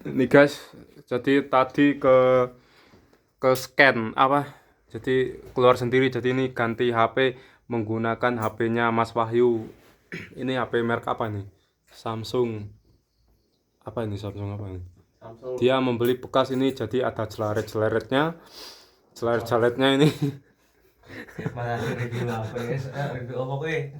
Nih guys, jadi tadi ke scan apa? Jadi keluar sendiri. Jadi ini ganti HP menggunakan HP-nya Mas Wahyu. Ini HP merek apa nih? Samsung. Apa ini Samsung apa ini? Samsung. Dia membeli bekas ini jadi ada jeleret-jeleretnya. Jeleret-jeletnya ini. Mana review apa guys? Review apa gue?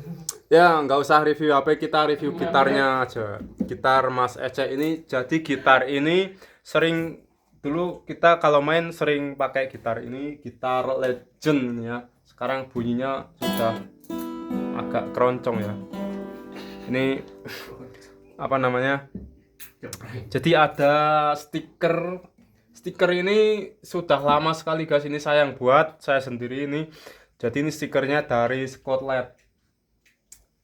Ya, nggak usah review HP, kita review gitarnya aja. Gitar Mas Ece ini, jadi gitar ini sering dulu kita kalau main sering pakai gitar ini, gitar Legend ya. Sekarang bunyinya sudah agak keroncong ya. Ini apa namanya? Jadi ada stiker. Stiker ini sudah lama sekali guys, ini saya yang buat, saya sendiri ini. Jadi ini stikernya dari Scotland.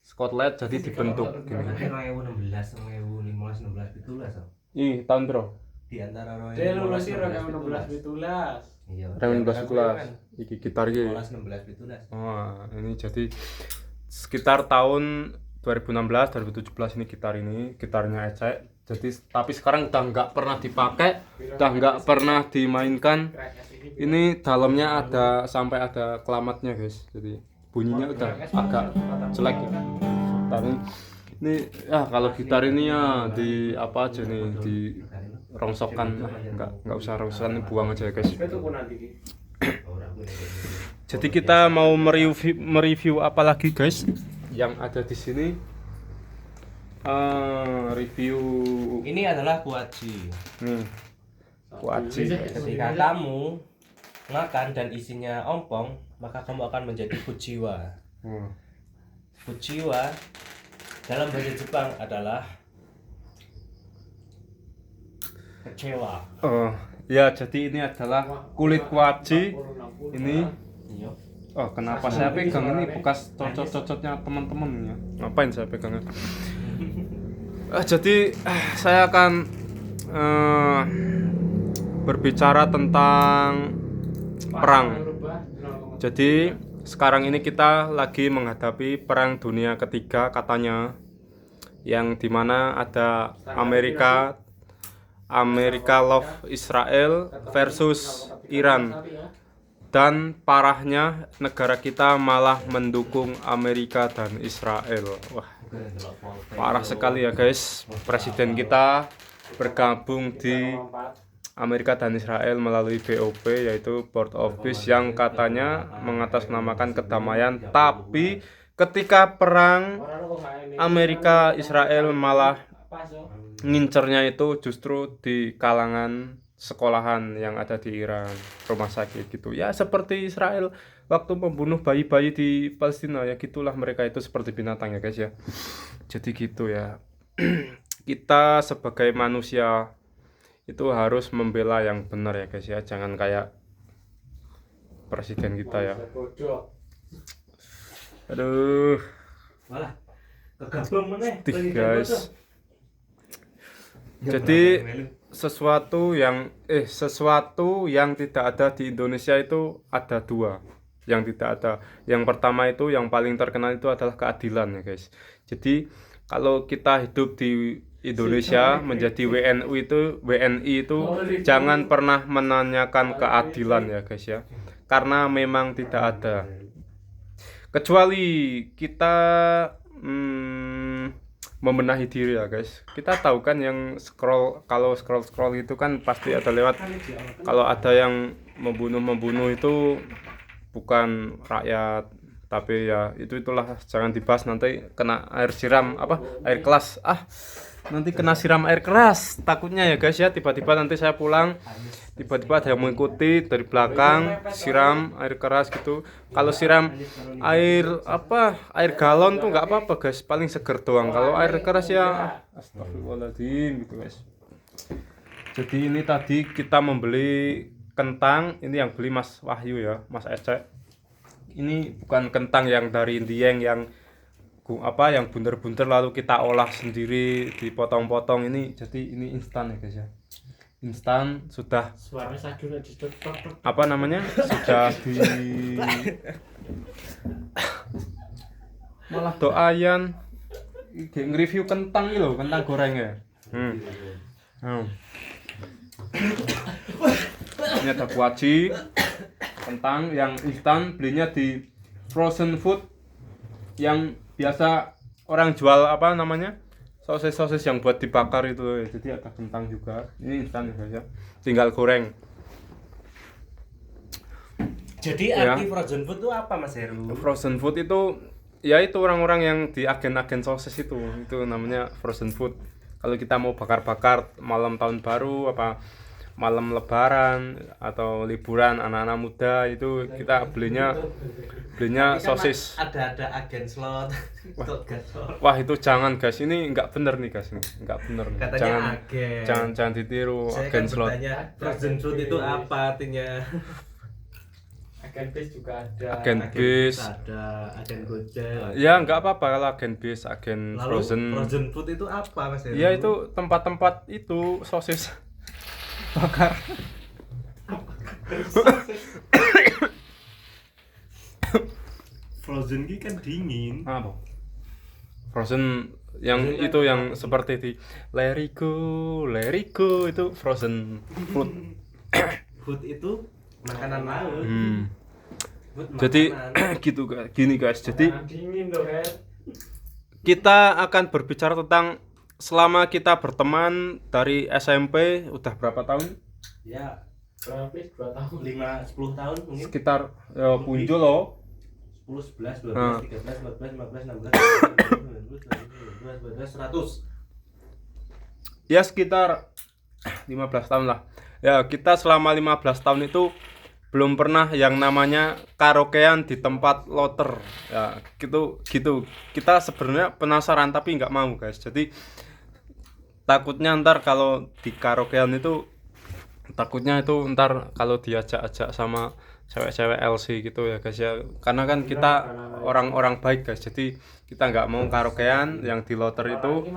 Scotland jadi dibentuk gini. 2016, 2015, 16 itulah so. Ih, tahun bro. Di antara Dia lulus sih 2016 betulas. Iya. 2011 iki gitar iki. 16 betulas. Wah, ini jadi sekitar tahun 2016 2017 ini gitarnya Ece. Jadi tapi sekarang udah nggak pernah dipakai, udah nggak pernah dimainkan. Ini dalamnya ada sampai ada kelamatnya guys. Jadi bunyinya udah agak jelek ya. Tapi ini ya kalau gitar ini ya di apa aja nih di rongsokkan, nggak usah rongsokkan, buang aja ya guys. Jadi kita mau mereview apa lagi guys yang ada di sini. Review Ini adalah kuaci. nih kuaci. Ketika kamu makan dan isinya ompong, maka kamu akan menjadi fujiwa. Fujiwa dalam bahasa Jepang adalah kecewa. Oh ya, jadi ini adalah kulit kuaci ini. Iya. Oh, kenapa saya pegang ini bekas cocot-cocotnya teman-teman ya. Ngapain saya pegangnya? Jadi saya akan berbicara tentang perang. Jadi sekarang ini kita lagi menghadapi perang dunia ketiga katanya, yang dimana ada Amerika love Israel versus Iran. Dan parahnya negara kita malah mendukung Amerika dan Israel. Wah, parah sekali ya guys. Presiden kita bergabung di Amerika dan Israel melalui BOP, yaitu Board of Peace, yang katanya mengatasnamakan kedamaian. Tapi ketika perang Amerika Israel malah ngincernya itu justru di kalangan sekolahan yang ada di Iran, rumah sakit gitu ya, seperti Israel waktu membunuh bayi-bayi di Palestina ya, gitulah mereka itu seperti binatang ya guys ya. Jadi gitu ya. Kita sebagai manusia itu harus membela yang benar ya guys ya, jangan kayak presiden kita ya. Aduh, Malah kegabung meneh. guys. Jadi sesuatu yang tidak ada di Indonesia itu ada dua yang tidak ada. Yang pertama itu yang paling terkenal itu adalah keadilan ya guys. Jadi kalau kita hidup di Indonesia menjadi WNI itu jangan pernah menanyakan keadilan ya guys ya, karena memang tidak ada, kecuali kita membenahi diri ya guys. Kita tahu kan yang kalau scroll itu kan pasti ada lewat, kalau ada yang membunuh itu bukan rakyat, tapi ya itulah, jangan dibahas, nanti kena air siram air keras, nanti kena siram air keras takutnya ya guys ya. Tiba-tiba nanti saya pulang, tiba-tiba ada yang mengikuti dari belakang siram air keras gitu. Kalau siram air galon tuh nggak apa-apa guys, paling seger doang. Kalau air keras ya astagfirullahaladzim gitu guys. Jadi ini tadi kita membeli kentang, ini yang beli Mas Wahyu ya, Mas Ece. Ini bukan kentang yang dari Indieng yang bunder-bunder lalu kita olah sendiri dipotong-potong. Ini jadi ini instan ya guys ya. Instan sudah sudah di malah doayan nge-review kentang loh, kentang goreng ya. Ini ada kuaci, kentang yang instan, belinya di frozen food yang biasa orang jual apa namanya, sosis yang buat dibakar itu. Jadi ada kentang juga, ini instan ya, tinggal goreng. Jadi Ya. arti frozen food itu apa Mas Heru? Frozen food itu ya itu orang-orang yang di agen-agen sosis itu namanya frozen food. Kalau kita mau bakar-bakar malam tahun baru apa malam lebaran atau liburan anak-anak muda itu kita belinya Tapi kan sosis. ada agen slot. Slot gasol. Wah itu jangan guys, ini nggak bener nih guys, ini nggak bener nih. Katanya agen. Jangan ditiru Saya agen kan slot. bertanya frozen food itu apa artinya? Agen bis juga ada. Agen bis. Ada agen Gojek. Ya nggak apa-apa kalau agen bis, agen Lalu frozen. food itu apa Mas Heru? Ya itu tempat-tempat itu sosis bakar. Frozen ini kan dingin. Apa? Frozen yang Frozen itu kan yang apa? seperti di Let It Go itu frozen food. Food itu makanan laut. Food Jadi makanan. gitu guys, gini guys. Jadi Makanan dingin loh kan. kita akan berbicara tentang selama kita berteman dari SMP udah berapa tahun? Ya Berapa bis 2 tahun. 5-10 tahun mungkin. Sekitar punjul loh. 10, 11, 12, Ah. 13, 14, 15, 16, 17, 18, 19, 100. Ya sekitar 15 tahun lah. Ya kita selama 15 tahun itu belum pernah yang namanya karaokean di tempat loter. Ya gitu. Kita sebenarnya penasaran tapi nggak mau guys. Jadi takutnya ntar kalau di karaokean itu takutnya itu ntar kalau diajak-ajak sama cewek-cewek LC gitu ya guys ya, karena kan kita orang-orang baik guys, jadi kita nggak mau karaokean yang di loter itu.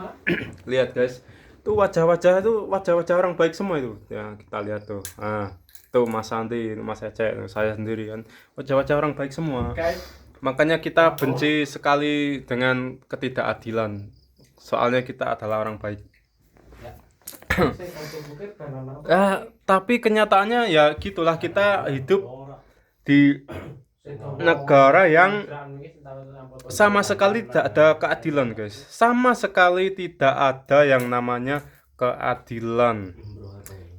Lihat guys, itu wajah-wajah orang baik semua itu ya, kita lihat tuh. Nah tuh Mas Santi, Mas Ece, saya sendiri kan wajah-wajah orang baik semua. Guys, Makanya kita benci sekali dengan ketidakadilan, soalnya kita adalah orang baik. sing untuk bukit banana apa? Tapi kenyataannya ya gitulah, kita hidup Ora. di Sing negara yang ngomong, sama sekali tidak ada keadilan guys, sama sekali tidak ada yang namanya keadilan.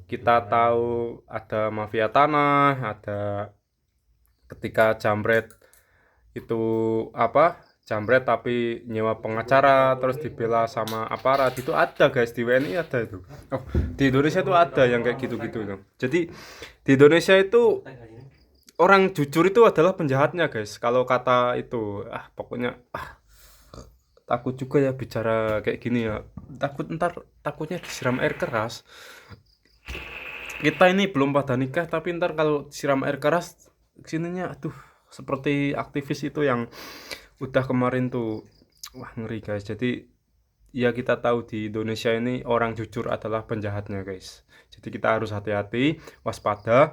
Kita tahu ada mafia tanah, ada ketika jambret itu apa, jambret tapi nyewa pengacara terus dibela sama aparat, itu ada guys, di WNI ada itu. Oh, di Indonesia itu ada yang kayak gitu-gitu itu. Jadi di Indonesia itu orang jujur itu adalah penjahatnya guys. Kalau kata itu pokoknya takut juga ya bicara kayak gini ya. Takutnya disiram air keras. Kita ini belum pada nikah tapi ntar kalau disiram air keras kesininya aduh, seperti aktivis itu yang udah kemarin tuh, wah ngeri guys. Jadi ya kita tahu di Indonesia ini orang jujur adalah penjahatnya guys. Jadi kita harus hati-hati, waspada.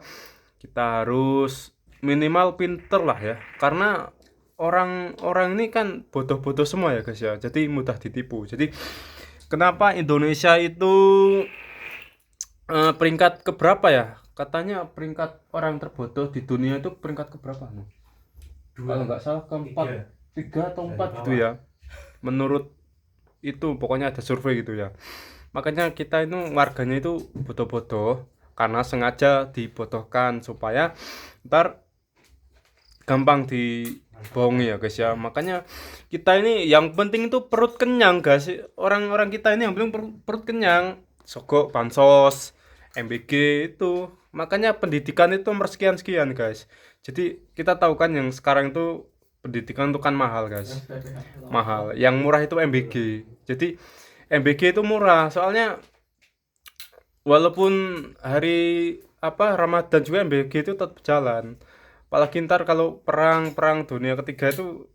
Kita harus minimal pinter lah ya, karena orang-orang ini kan bodoh-bodoh semua ya guys ya, jadi mudah ditipu. Jadi kenapa Indonesia itu peringkat keberapa ya, katanya peringkat orang terbodoh di dunia itu peringkat keberapa nih? Kalau nggak salah keempat, 3 atau 4 gitu ya, menurut itu pokoknya ada survei gitu ya. Makanya kita itu warganya itu bodoh-bodoh karena sengaja dibodohkan supaya ntar gampang dibohongi ya guys ya. Makanya kita ini yang penting itu perut kenyang guys. Orang-orang kita ini yang penting perut kenyang. Sogok, bansos, MBG itu. Makanya pendidikan itu nomor sekian-sekian guys. Jadi kita tahu kan yang sekarang itu pendidikan itu kan mahal guys. Mahal. Yang murah itu MBG. Jadi MBG itu murah. Soalnya walaupun hari Ramadan juga MBG itu tetap jalan. Apalagi ntar kalau perang dunia ketiga itu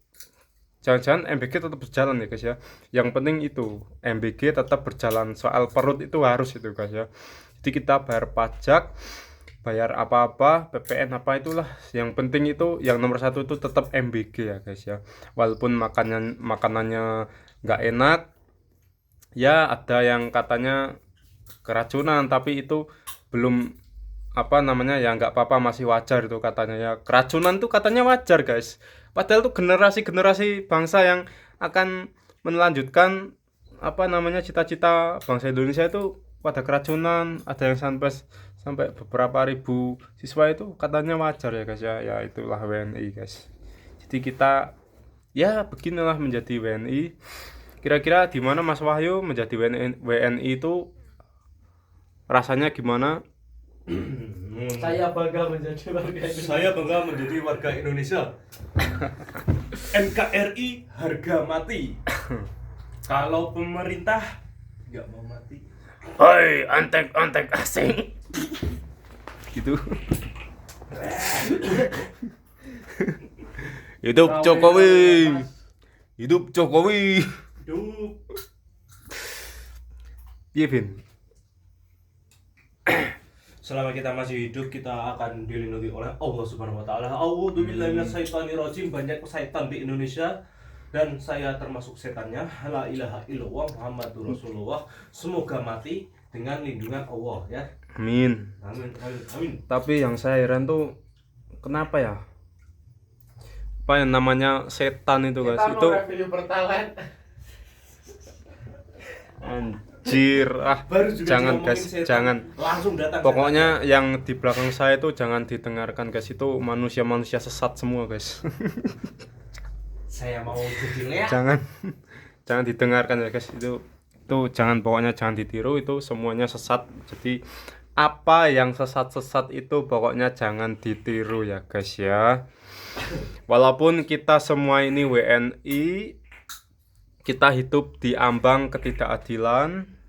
jangan-jangan MBG tetap berjalan ya guys ya. Yang penting itu MBG tetap berjalan. Soal perut itu harus itu guys ya. Jadi kita bayar pajak, bayar apa-apa, PPN apa itulah. Yang penting itu yang nomor 1 itu tetap MBG ya guys ya. Walaupun makanannya nggak enak, ya ada yang katanya keracunan, tapi itu belum apa namanya ya nggak apa-apa, masih wajar itu katanya ya. Keracunan tuh katanya wajar guys, padahal tuh generasi bangsa yang akan melanjutkan apa namanya cita-cita bangsa Indonesia itu pada keracunan, ada yang sampai sampai beberapa ribu siswa, itu katanya wajar ya guys ya. Ya itulah WNI guys. Jadi kita ya beginilah menjadi WNI. Kira-kira di mana Mas Wahyu menjadi WNI itu rasanya gimana? Saya bangga menjadi warga Indonesia. Saya bangga menjadi warga Indonesia. NKRI harga mati. Kalau pemerintah nggak mau mati. Hoi, antek asing. Gitu. Hidup Jokowi. Hidup Jokowi. Hidup. Iya, Vin. Selama kita masih hidup, kita akan dilindungi oleh Allah Subhanahu wa taala. A'udzubillahi minasyaitonirrajim. Banyak setan di Indonesia dan saya termasuk setannya. La ilaha illallah Muhammadur Rasulullah. Semoga mati dengan lindungan Allah ya. Amin. Amin. Tapi yang saya heran tuh kenapa ya? Apa yang namanya setan itu guys? Kita Itu mau review Pertalite. anjir, Baru juga jangan diomongin guys, setan, jangan. langsung datang. Pokoknya yang di belakang saya itu jangan didengarkan guys, itu manusia-manusia sesat semua guys. Saya mau jadi leak. Jangan didengarkan ya guys, itu jangan, pokoknya jangan ditiru, itu semuanya sesat. Jadi apa yang sesat-sesat itu pokoknya jangan ditiru ya guys ya. Walaupun kita semua ini WNI, kita hidup di ambang ketidakadilan,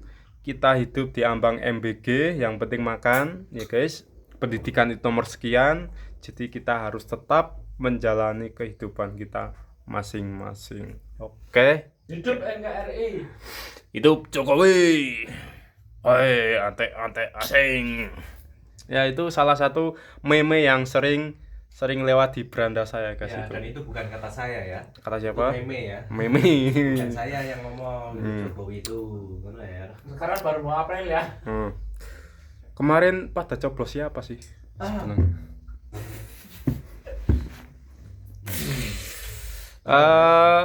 kita hidup di ambang MBG, yang penting makan ya guys. Pendidikan itu nomor sekian, jadi kita harus tetap menjalani kehidupan kita masing-masing. Oke. Hidup NKRI. Hidup Jokowi. Oi, antek asing. Ya itu salah satu meme yang sering lewat di beranda saya guys Ya, itu. dan itu bukan kata saya ya. Kata siapa? Itu meme ya. Meme. Bukan saya yang ngomong Jokowi itu. Benar ya. Sekarang baru mau April ya. Kemarin pada coblos siapa sih? Sebenarnya.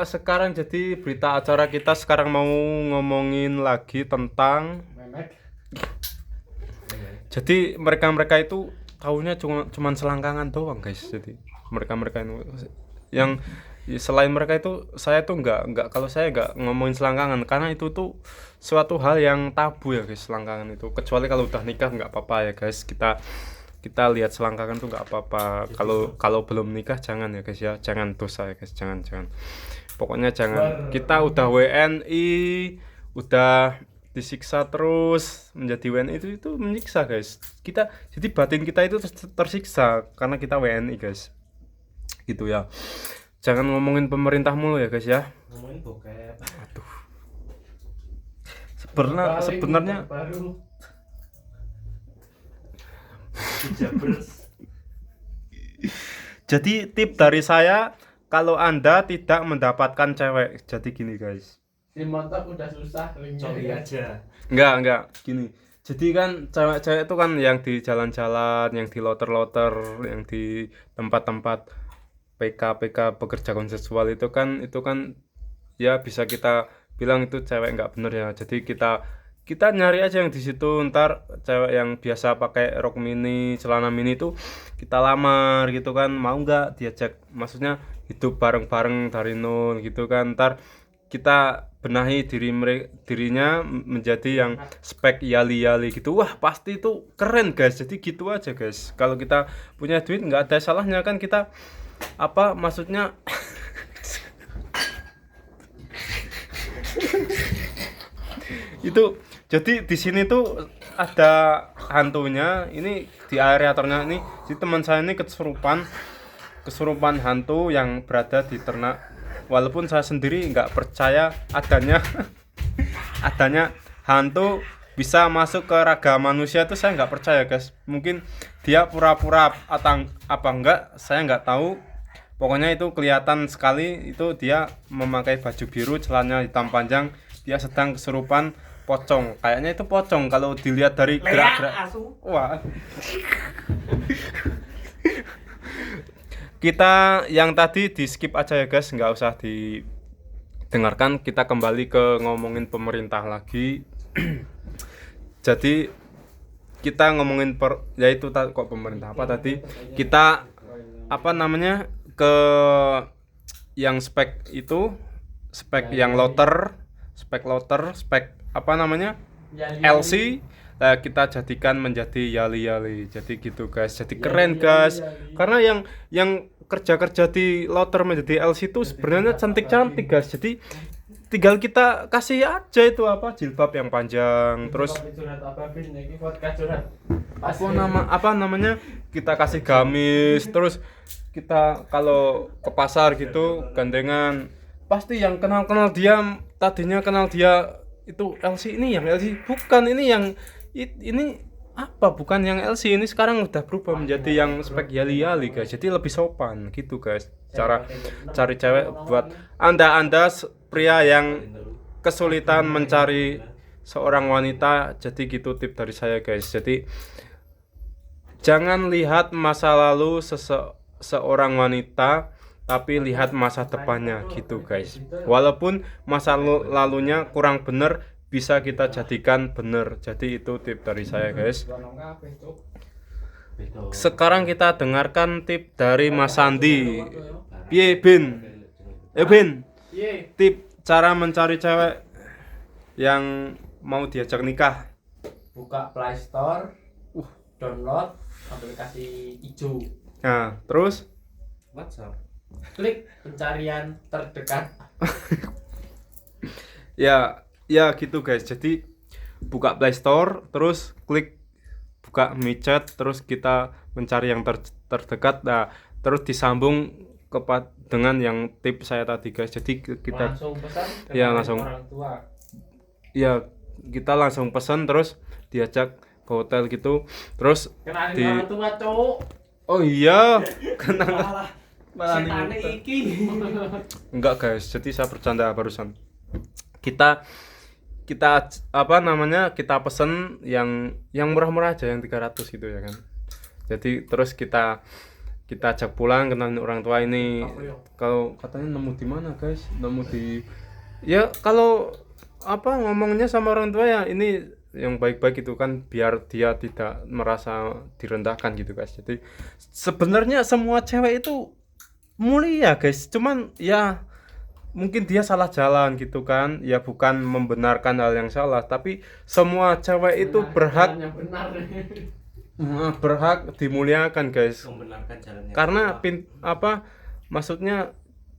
Sekarang jadi berita acara kita sekarang mau ngomongin lagi tentang, Memek. jadi mereka itu tahunya cuman selangkangan doang guys. Jadi mereka itu yang selain mereka itu, saya tuh nggak, kalau saya nggak ngomongin selangkangan karena itu tuh suatu hal yang tabu ya guys, selangkangan itu. Kecuali kalau udah nikah nggak apa-apa ya guys, kita lihat selangkangan tuh nggak apa-apa. Kalau belum nikah jangan ya guys ya, jangan dosa ya guys, jangan. Pokoknya jangan. Kita udah WNI, udah disiksa terus, menjadi WNI itu menyiksa guys. Jadi batin kita itu tersiksa karena kita WNI guys. Gitu ya. Jangan ngomongin pemerintah mulu ya guys ya. Ngomongin bokep. Aduh. Sebenarnya baru. jadi tip dari saya, kalau Anda tidak mendapatkan cewek, jadi gini guys. Si montok udah susah Coli aja. Enggak gini. Jadi kan cewek-cewek itu kan yang di jalan-jalan, yang di loter-loter, yang di tempat-tempat PK pekerja konseksual itu kan ya bisa kita bilang itu cewek nggak bener ya. Jadi kita nyari aja yang di situ. Ntar cewek yang biasa pakai rok mini, celana mini itu kita lamar gitu kan, mau nggak diajak, maksudnya hidup bareng-bareng dari nol gitu kan. Ntar kita benahi dirinya menjadi yang spek yali gitu. Wah pasti itu keren guys. Jadi gitu aja guys. Kalau kita punya duit nggak ada salahnya kan kita maksudnya itu. Jadi di sini tuh ada hantunya. Ini di aeratornya ini. Jadi teman saya ini kesurupan hantu yang berada di ternak. Walaupun saya sendiri nggak percaya adanya hantu bisa masuk ke raga manusia, itu saya nggak percaya guys. Mungkin dia pura-pura atau apa enggak, saya nggak tahu. Pokoknya itu kelihatan sekali, itu dia memakai baju biru, celananya hitam panjang, dia sedang kesurupan pocong. Kayaknya itu pocong kalau dilihat dari gerak-gerak. Wah. Kita yang tadi di skip aja ya guys, nggak usah didengarkan. Kita kembali ke ngomongin pemerintah lagi. Jadi kita ngomongin yaitu kok pemerintah apa tadi? Kita apa namanya ke yang spek itu, spek yang loader, spek apa namanya? LC. Nah, kita jadikan menjadi yali-yali. Jadi gitu guys. Jadi keren guys. Karena yang kerja-kerja di loader menjadi LC itu sebenarnya cantik-cantik guys. Jadi tinggal kita kasih aja itu apa jilbab yang panjang, terus apa namanya kita kasih gamis, terus kita kalau ke pasar gitu gandengan, pasti yang kenal dia tadinya kenal dia itu LC, ini yang LC bukan, ini apa bukan yang LC, ini sekarang udah berubah menjadi yang spek yali-yali guys. Jadi lebih sopan gitu guys cara cari cewek buat anda pria yang kesulitan mencari seorang wanita. Jadi gitu tip dari saya guys. Jadi jangan lihat masa lalu seorang wanita, tapi lihat masa depannya gitu guys. Walaupun masa lalunya kurang bener, bisa kita jadikan bener. Jadi itu tip dari saya guys. Sekarang kita dengarkan tip dari Mas Sandi. Piye Bin? Bin, tip cara mencari cewek yang mau diajak nikah. Buka Play Store, download aplikasi hijau. Nah, terus WhatsApp. Klik pencarian terdekat. ya gitu guys. Jadi buka Play Store, terus klik buka micet, terus kita mencari yang terdekat. Nah, terus disambung dengan yang tip saya tadi guys. Jadi kita langsung pesan langsung orang tua. Ya, kita langsung pesan terus diajak ke hotel gitu. Terus kenalin orang tua, Cuk. Oh iya, kenal. Setane iki. Enggak guys, jadi saya bercanda barusan. Kita apa namanya? Kita pesen yang murah-murah aja, yang 300 gitu ya kan. Jadi terus kita ajak pulang, kenalin orang tua ini. Kalau katanya nemu di mana guys? Nemu di kalau apa ngomongnya sama orang tua ya ini yang baik-baik itu kan, biar dia tidak merasa direndahkan gitu guys. Jadi sebenarnya semua cewek itu mulia guys, cuman ya mungkin dia salah jalan gitu kan. Ya bukan membenarkan hal yang salah, tapi semua cewek itu berhak dimuliakan guys. Membenarkan jalannya. Karena maksudnya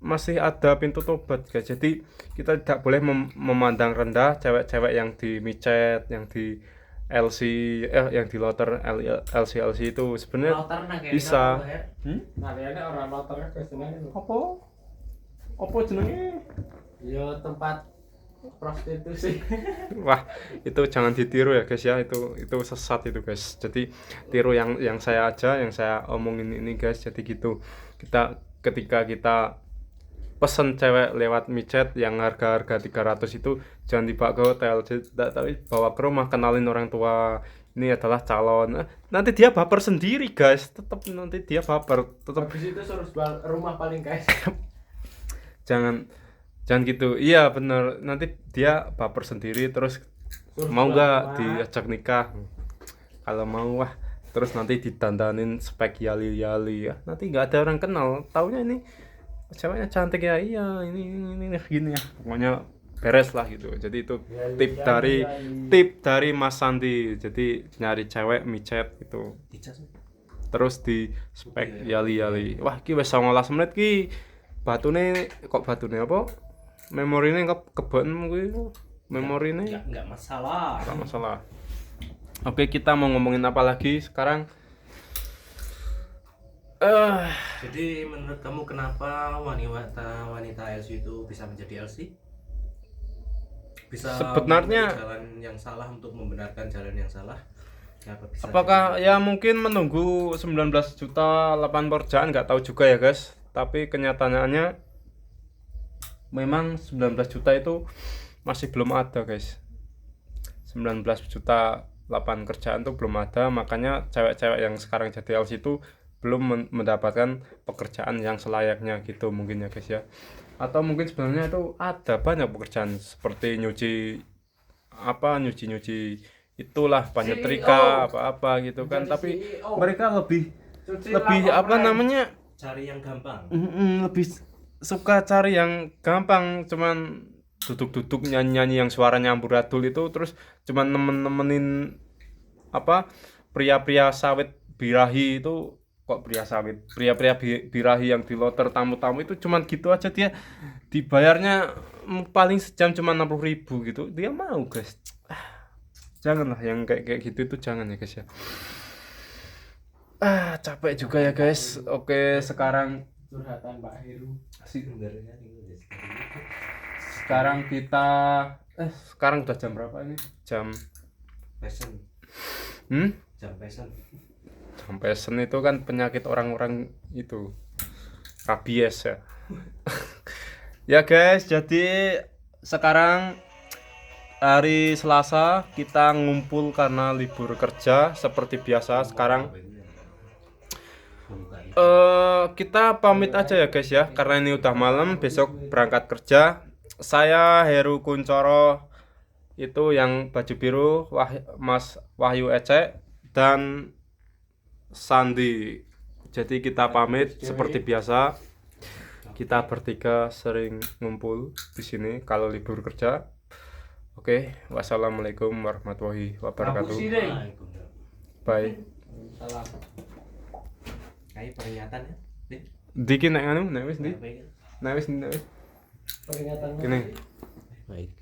masih ada pintu tobat guys. Jadi kita tidak boleh memandang rendah cewek-cewek yang di micet, yang di LC, yang di loader LC itu sebenarnya bisa. Orang loader guys jenenge. Apa jenenge? Yo tempat prostitusi. Wah, itu jangan ditiru ya guys ya, itu sesat itu guys. Jadi tiru yang saya omongin ini guys. Jadi gitu. Ketika kita pesen cewek lewat micet yang harga 300 itu jangan dibawa ke hotel, tapi bawa ke rumah, kenalin orang tua. Ini adalah calon. Nanti dia baper sendiri guys. Nanti dia baper. Habis itu suruh rumah paling guys. Jangan gitu. Iya bener, nanti dia baper sendiri. Terus mau nggak diajak nikah? Kalau mau terus nanti didandanin spek yali-yali ya. Nanti nggak ada orang kenal. Taunya ini ceweknya cantik ya, iya ini gini ya. Pokoknya beres lah gitu. Jadi itu tip dari Mas Sandi. Jadi nyari cewek micet gitu. Terus di spek yali-yali. Wah, ki wis 19 menit ki. Batune apa? Memorine keben kuwi. Memorine enggak masalah. Enggak masalah. Oke, kita mau ngomongin apa lagi sekarang? Jadi menurut kamu kenapa wanita LC itu bisa menjadi LC? Bisa sebenarnya jalan yang salah untuk membenarkan jalan yang salah? Apakah ya mungkin menunggu 19 juta lapangan pekerjaan, nggak tahu juga ya guys. Tapi kenyataannya memang 19 juta itu masih belum ada guys. 19 juta lapangan kerjaan tuh belum ada, makanya cewek-cewek yang sekarang jadi LC itu belum mendapatkan pekerjaan yang selayaknya gitu mungkin ya guys ya. Atau mungkin sebenarnya itu ada banyak pekerjaan seperti nyuci itulah penyetrika apa-apa gitu kan, tapi mereka lebih apa namanya Cari yang gampang. lebih suka cari yang gampang, cuman duduk-duduk nyanyi-nyanyi yang suaranya amburadul itu, terus cuman nemenin apa pria-pria sawit birahi itu, kok pria-pria birahi yang di loter tamu-tamu itu cuman gitu aja, dia dibayarnya paling sejam cuma 60.000 gitu, dia mau guys. Janganlah yang kayak gitu itu, jangan ya guys ya. Capek juga ya guys. Oke, sekarang Curhatan Pak Heru. sekarang kita sekarang udah jam berapa ini? Jam Passion. Jam passion. pesen itu kan penyakit orang-orang itu, rabies ya. Ya guys, jadi sekarang hari Selasa kita ngumpul karena libur kerja seperti biasa. Sekarang kita pamit aja ya guys ya, karena ini udah malam, besok berangkat kerja. Saya Heru Kuncoro, itu yang baju biru Mas Wahyu Ece dan Sandi. Jadi kita pamit seperti biasa. Kita bertiga sering ngumpul di sini kalau libur kerja. Oke, wassalamualaikum warahmatullahi wabarakatuh. Bye. Salam. Kayak peringatan ya. Diki nek anu, nek wis ndi? Baik. Nek wis Peringatan. kene. Baik.